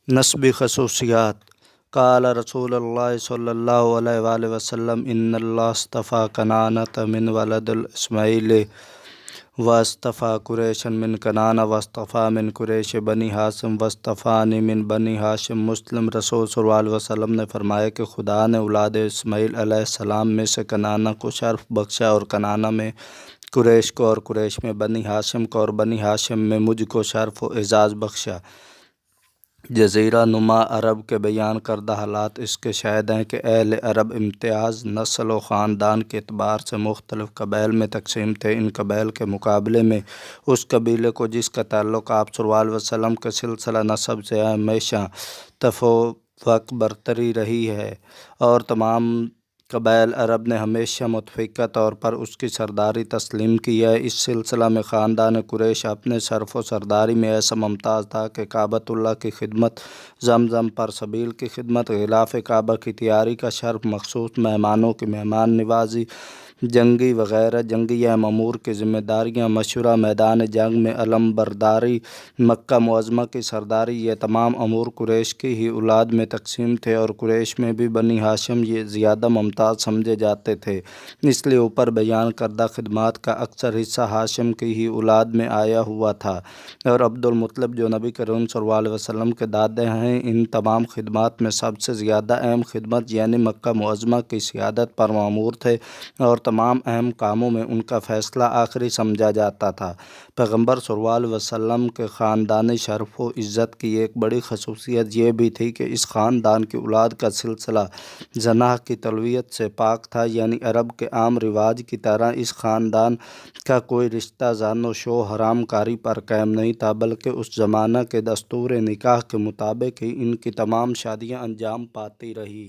نسبی خصوصیات۔ قال رسول اللہ صلی اللہ علیہ وآلہ وسلم ان اللہ اصطفیٰ کنانۃ من ولد اسماعیل واصطفیٰ قریشا من کنانہ واصطفیٰ من قریش بنی ہاشم واصطفانی من بنی ہاشم۔ مسلم۔ رسول صلی اللہ علیہ وسلم نے فرمایا کہ خدا نے اولاد اسماعیل علیہ السلام میں سے کنانہ کو شرف بخشا اور کنانہ میں قریش کو اور قریش میں بنی ہاشم کو اور بنی ہاشم میں مجھ کو شرف و اعزاز بخشا۔ جزیرہ نما عرب کے بیان کردہ حالات اس کے شاہد ہیں کہ اہل عرب امتیاز نسل و خاندان کے اعتبار سے مختلف قبائل میں تقسیم تھے۔ ان قبائل کے مقابلے میں اس قبیلے کو جس کا تعلق آپ صلی اللہ علیہ وسلم کے سلسلہ نسب سے ہمیشہ تفوق برتری رہی ہے، اور تمام قبائل عرب نے ہمیشہ متفقہ طور پر اس کی سرداری تسلیم کی ہے۔ اس سلسلہ میں خاندان قریش اپنے شرف و سرداری میں ایسا ممتاز تھا کہ کعبۃ اللہ کی خدمت، زمزم پر سبیل کی خدمت، غلاف کعبہ کی تیاری کا شرف، مخصوص مہمانوں کی مہمان نوازی، جنگی وغیرہ جنگی اہم امور کی ذمہ داریاں، مشورہ، میدان جنگ میں علم برداری، مکہ معظمہ کی سرداری، یہ تمام امور قریش کی ہی اولاد میں تقسیم تھے، اور قریش میں بھی بنی ہاشم یہ زیادہ ممتاز سمجھے جاتے تھے، اس لیے اوپر بیان کردہ خدمات کا اکثر حصہ ہاشم کی ہی اولاد میں آیا ہوا تھا۔ اور عبد المطلب جو نبی کریم صلی اللہ علیہ وسلم کے دادے ہیں، ان تمام خدمات میں سب سے زیادہ اہم خدمت یعنی مکہ معظمہ کی سیادت پر مامور تھے، اور تمام اہم کاموں میں ان کا فیصلہ آخری سمجھا جاتا تھا۔ پیغمبر صلی اللہ علیہ وسلم کے خاندانی شرف و عزت کی ایک بڑی خصوصیت یہ بھی تھی کہ اس خاندان کی اولاد کا سلسلہ زنا کی تلویت سے پاک تھا، یعنی عرب کے عام رواج کی طرح اس خاندان کا کوئی رشتہ زن و شو حرام کاری پر قائم نہیں تھا، بلکہ اس زمانہ کے دستور نکاح کے مطابق ہی ان کی تمام شادیاں انجام پاتی رہی۔